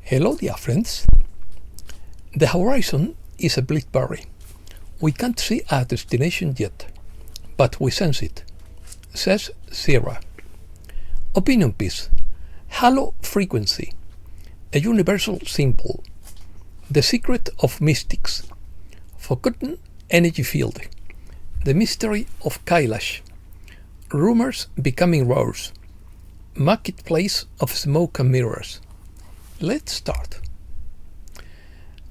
Hello dear friends. The horizon is a blackberry. We can't see our destination yet, but we sense it, says Sierra. Opinion piece. Halo frequency. A universal symbol. The secret of mystics. Forgotten energy field. The mystery of Kailash. Rumors becoming roars. Marketplace of smoke and mirrors. Let's start.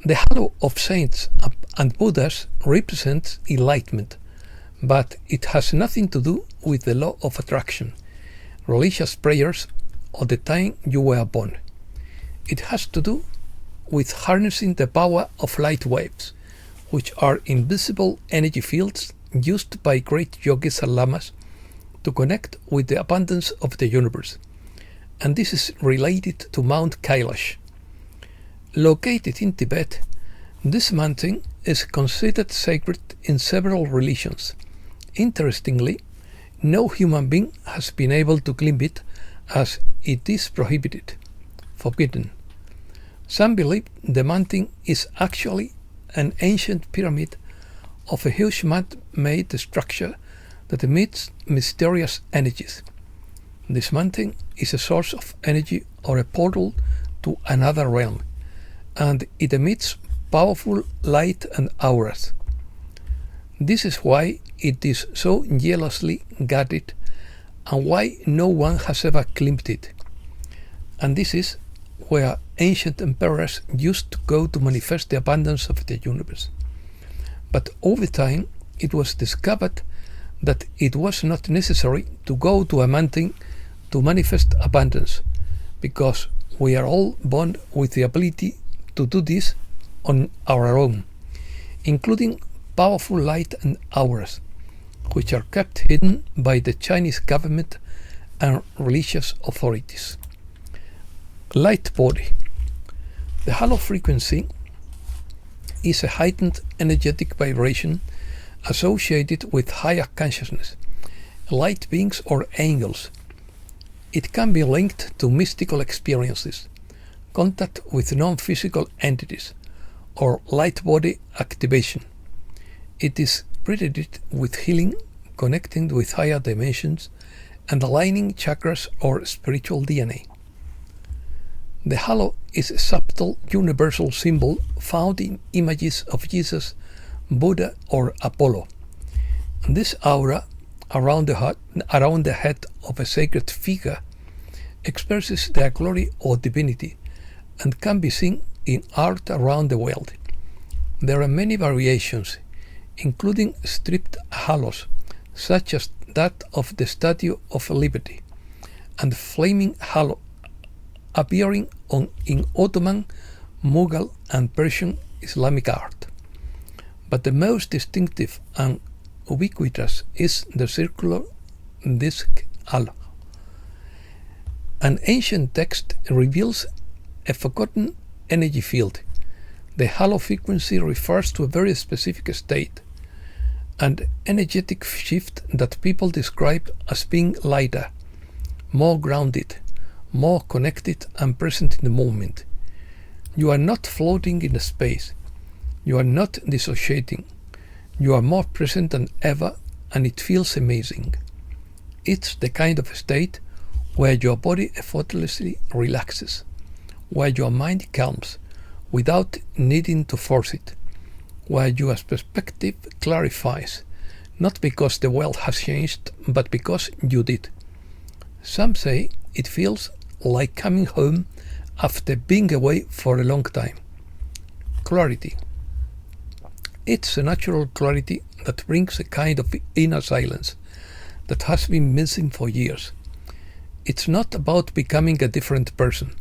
The halo of saints and Buddhas represents enlightenment, but it has nothing to do with the law of attraction, religious prayers, or the time you were born. It has to do with harnessing the power of light waves, which are invisible energy fields used by great yogis and lamas to connect with the abundance of the universe. And this is related to Mount Kailash. Located in Tibet, this mountain is considered sacred in several religions. Interestingly, no human being has been able to climb it, as it is prohibited, forbidden. Some believe the mountain is actually an ancient pyramid of a huge man-made structure that emits mysterious energies. This mountain is a source of energy or a portal to another realm, and it emits powerful light and auras. This is why it is so jealously guarded and why no one has ever climbed it. And this is where ancient emperors used to go to manifest the abundance of the universe. But over time, it was discovered that it was not necessary to go to a mountain to manifest abundance, because we are all born with the ability to do this on our own, including powerful light and auras, which are kept hidden by the Chinese government and religious authorities. Light body. The halo frequency is a heightened energetic vibration associated with higher consciousness, light beings or angels. It can be linked to mystical experiences, contact with non-physical entities, or light body activation. It is credited with healing, connecting with higher dimensions, and aligning chakras or spiritual DNA. The halo is a subtle universal symbol found in images of Jesus, Buddha, or Apollo. This aura around the head of a sacred figure expresses their glory or divinity and can be seen in art around the world. There are many variations, including stripped halos, such as that of the Statue of Liberty, and flaming halo appearing in Ottoman, Mughal, and Persian Islamic art. But the most distinctive and ubiquitous is the circular disc halo. An ancient text reveals a forgotten energy field. The halo frequency refers to a very specific state, an energetic shift that people describe as being lighter, more grounded, more connected and present in the moment. You are not floating in space. You are not dissociating. You are more present than ever, and it feels amazing. It's the kind of state where your body effortlessly relaxes, where your mind calms without needing to force it, where your perspective clarifies, not because the world has changed, but because you did. Some say it feels like coming home after being away for a long time. Clarity. It's a natural clarity that brings a kind of inner silence that has been missing for years. It's not about becoming a different person.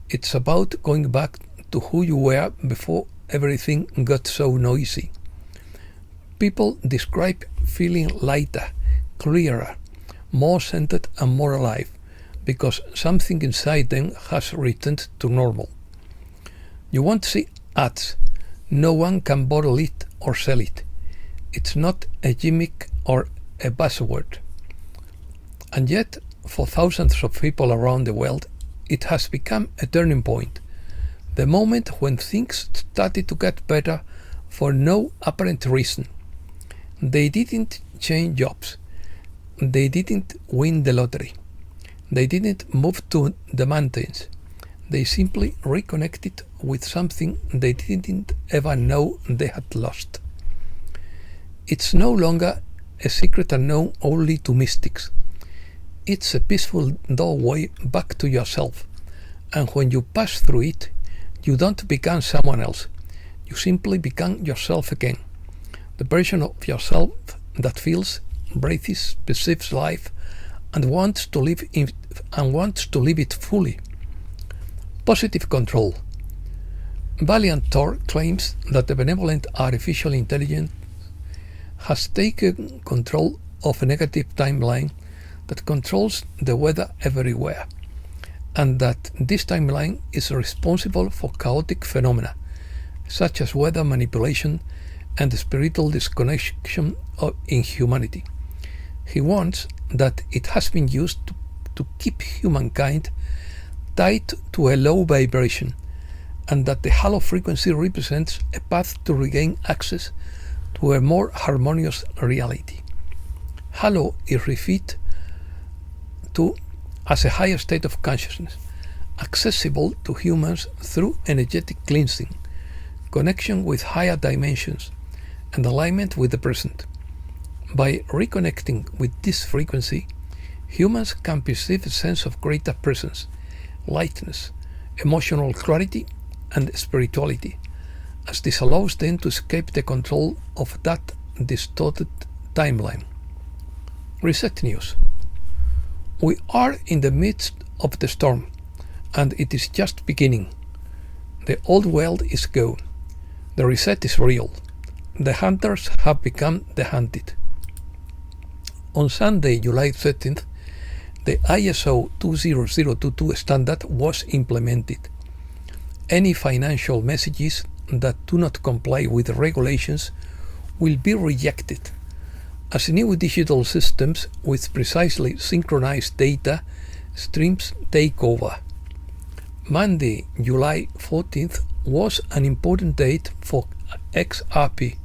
It's about going back to who you were before everything got so noisy. People describe feeling lighter, clearer, more centered and more alive, because something inside them has returned to normal. You won't see ads. No one can bottle it or sell it. It's not a gimmick or a buzzword. And yet, for thousands of people around the world, it has become a turning point, The moment when things started to get better for no apparent reason. They didn't change jobs. They didn't win the lottery. They didn't move to the mountains. They simply reconnected with something they didn't ever know they had lost. It's no longer a secret unknown only to mystics. It's a peaceful doorway back to yourself, and when you pass through it, you don't become someone else. You simply become yourself again, the version of yourself that feels, breathes, perceives life, and wants to live it fully. Positive control. Valiant Thor claims that the benevolent artificial intelligence has taken control of a negative timeline that controls the weather everywhere, and that this timeline is responsible for chaotic phenomena such as weather manipulation and spiritual disconnection in humanity. He warns that it has been used to keep humankind tied to a low vibration, and that the halo frequency represents a path to regain access to a more harmonious reality. Halo is referred to as a higher state of consciousness, accessible to humans through energetic cleansing, connection with higher dimensions, and alignment with the present. By reconnecting with this frequency, humans can perceive a sense of greater presence, lightness, emotional clarity, and spirituality, as this allows them to escape the control of that distorted timeline. Reset News. We are in the midst of the storm, and it is just beginning. The old world is gone. The reset is real. The hunters have become the hunted. On Sunday, July 13th, the ISO 20022 standard was implemented. Any financial messages that do not comply with the regulations will be rejected, as new digital systems with precisely synchronized data streams take over. Monday, July 14th was an important date for XRP,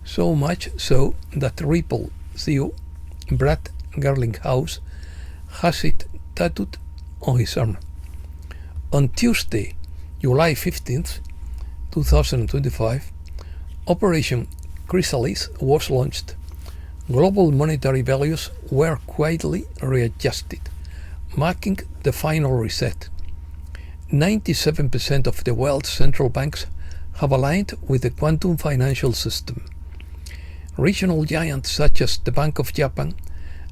so much so that Ripple CEO Brad Garlinghouse has it tattooed on his arm. On Tuesday, July 15th, 2025, Operation Chrysalis was launched. Global monetary values were quietly readjusted, marking the final reset. 97% of the world's central banks have aligned with the quantum financial system. Regional giants such as the Bank of Japan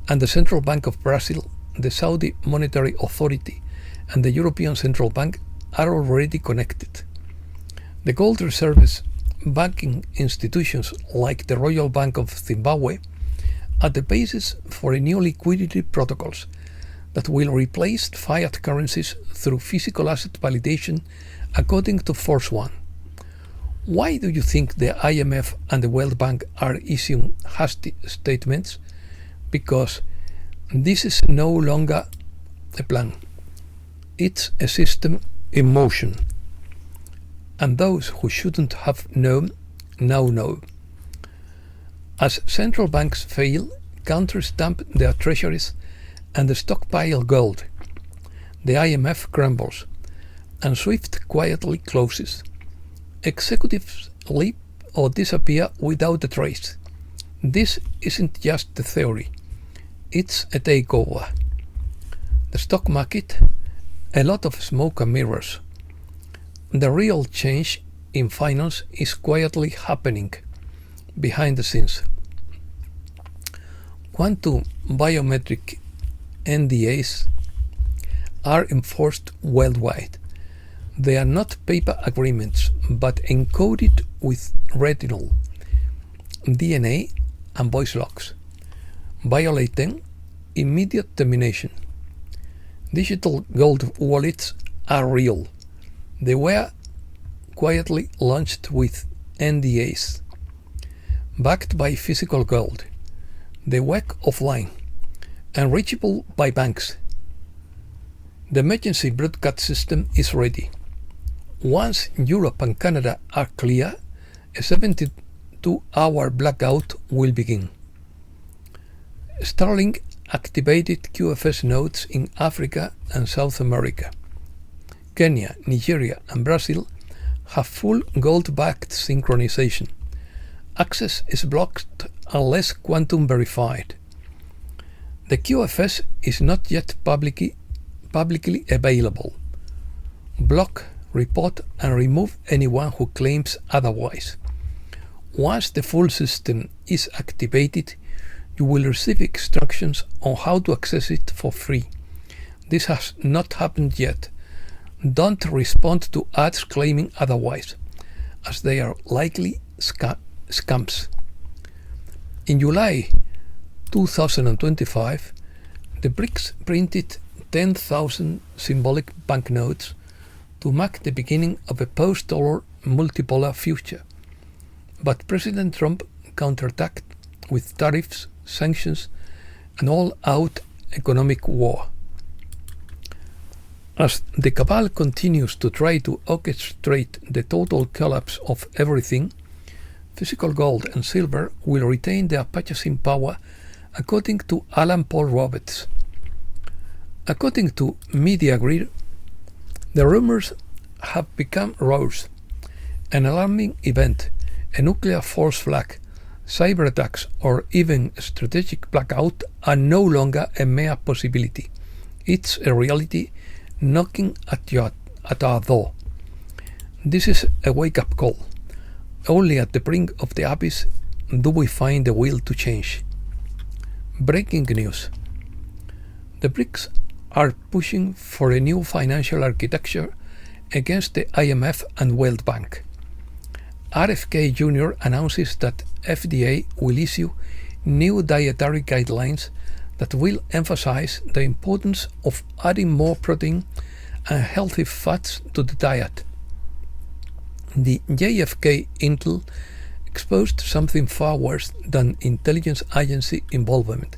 and the Central Bank of Brazil, the Saudi Monetary Authority, and the European Central Bank are already connected. The gold reserves banking institutions like the Royal Bank of Zimbabwe are the basis for new liquidity protocols that will replace fiat currencies through physical asset validation according to Force 1. Why do you think the IMF and the World Bank are issuing hasty statements? Because this is no longer a plan. It's a system in motion. And those who shouldn't have known now know. As central banks fail, countries dump their treasuries and stockpile gold. The IMF crumbles, and SWIFT quietly closes. Executives leap or disappear without a trace. This isn't just a theory, it's a takeover. The stock market, a lot of smoke and mirrors. The real change in finance is quietly happening behind the scenes. Quantum biometric NDAs are enforced worldwide. They are not paper agreements, but encoded with retinal, DNA, and voice locks. Violate them, immediate termination. Digital gold wallets are real. They were quietly launched with NDAs, backed by physical gold. They work offline, and reachable by banks. The emergency broadcast system is ready. Once Europe and Canada are clear, a 72-hour blackout will begin. Starlink activated QFS nodes in Africa and South America. Kenya, Nigeria, and Brazil have full gold-backed synchronization. Access is blocked unless quantum verified. The QFS is not yet publicly available. Block, report, and remove anyone who claims otherwise. Once the full system is activated, you will receive instructions on how to access it for free. This has not happened yet. Don't respond to ads claiming otherwise, as they are likely scams. In July 2025, the BRICS printed 10,000 symbolic banknotes to mark the beginning of a post-dollar multipolar future. But President Trump counterattacked with tariffs, sanctions, and all-out economic war. As the cabal continues to try to orchestrate the total collapse of everything, physical gold and silver will retain their purchasing power, according to Alan Paul Roberts. According to Media Grid, the rumors have become rose. An alarming event, a nuclear false flag, cyber attacks, or even a strategic blackout are no longer a mere possibility. It's a reality knocking at our door. This is a wake-up call. Only at the brink of the abyss do we find the will to change. Breaking news. The BRICS are pushing for a new financial architecture against the IMF and World Bank. RFK Jr. announces that FDA will issue new dietary guidelines that will emphasize the importance of adding more protein and healthy fats to the diet. The JFK Intel exposed something far worse than intelligence agency involvement,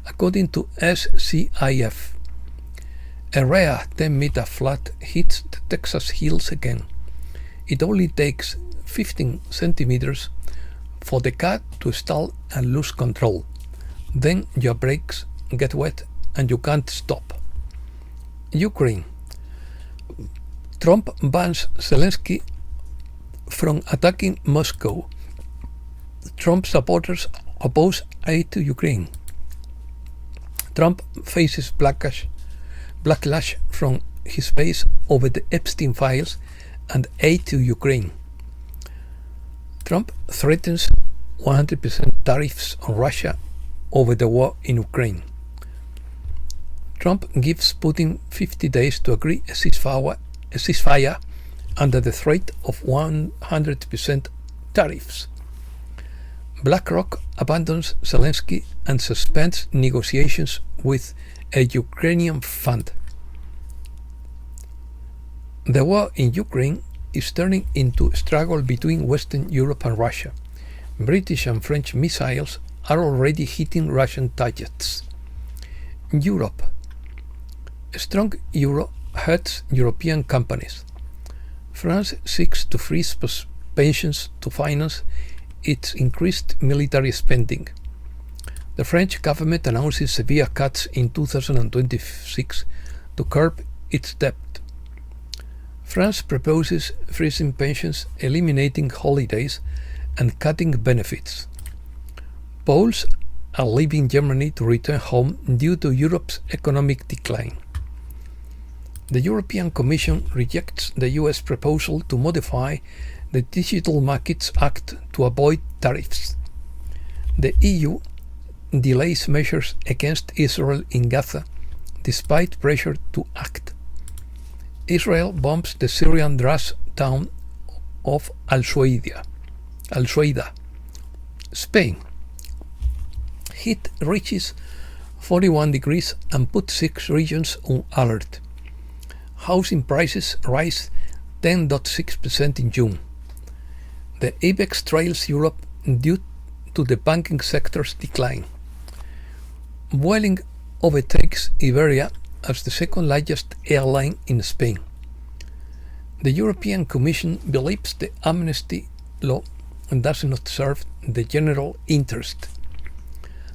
according to SCIF. A rare 10-meter flood hits the Texas hills again. It only takes 15 centimeters for the car to stall and lose control. Then your brakes get wet and you can't stop. Ukraine. Trump bans Zelensky from attacking Moscow. Trump supporters oppose aid to Ukraine. Trump faces backlash from his base over the Epstein files and aid to Ukraine. Trump threatens 100% tariffs on Russia over the war in Ukraine. Trump gives Putin 50 days to agree a ceasefire under the threat of 100% tariffs. BlackRock abandons Zelensky and suspends negotiations with a Ukrainian fund. The war in Ukraine is turning into a struggle between Western Europe and Russia. British and French missiles are already hitting Russian targets. Europe. A strong euro hurts European companies. France seeks to freeze pensions to finance its increased military spending. The French government announces severe cuts in 2026 to curb its debt. France proposes freezing pensions, eliminating holidays, and cutting benefits. Poles are leaving Germany to return home due to Europe's economic decline. The European Commission rejects the US proposal to modify the Digital Markets Act to avoid tariffs. The EU delays measures against Israel in Gaza despite pressure to act. Israel bombs the Syrian Druze town of Al-Shuaida. Spain. Heat reaches 41 degrees and puts 6 regions on alert. Housing prices rise 10.6% in June. The IBEX trails Europe due to the banking sector's decline. Vueling overtakes Iberia as the second largest airline in Spain. The European Commission believes the amnesty law does not serve the general interest.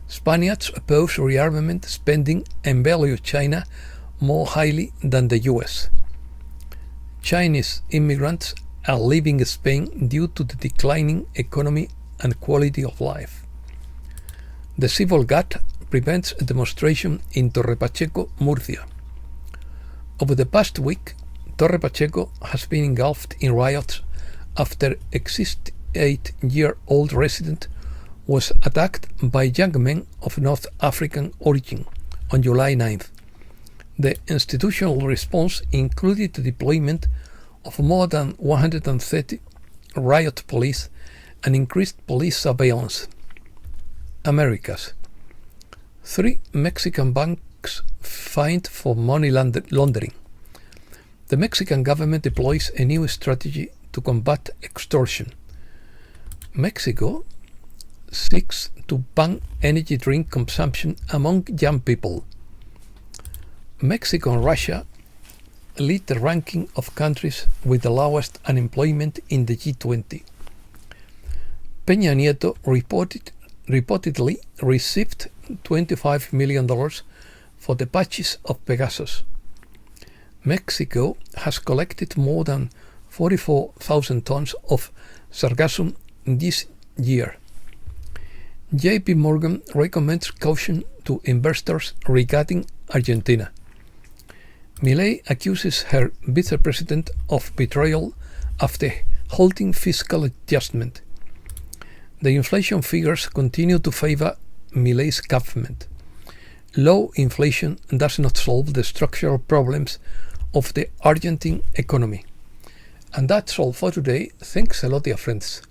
Spaniards oppose rearmament spending and value China more highly than the US. Chinese immigrants are leaving Spain due to the declining economy and quality of life. The civil guard prevents a demonstration in Torre Pacheco, Murcia. Over the past week, Torre Pacheco has been engulfed in riots after a 68-year-old resident was attacked by young men of North African origin on July 9th. The institutional response included the deployment of more than 130 riot police and increased police surveillance. Americas. 3 Mexican banks fined for money laundering. The Mexican government deploys a new strategy to combat extortion. Mexico seeks to ban energy drink consumption among young people. Mexico and Russia lead the ranking of countries with the lowest unemployment in the G20. Peña Nieto reportedly received $25 million for the patches of Pegasus. Mexico has collected more than 44,000 tons of sargassum this year. JP Morgan recommends caution to investors regarding Argentina. Milei accuses her vice-president of betrayal after halting fiscal adjustment. The inflation figures continue to favor Milei's government. Low inflation does not solve the structural problems of the Argentine economy. And that's all for today. Thanks a lot, dear friends.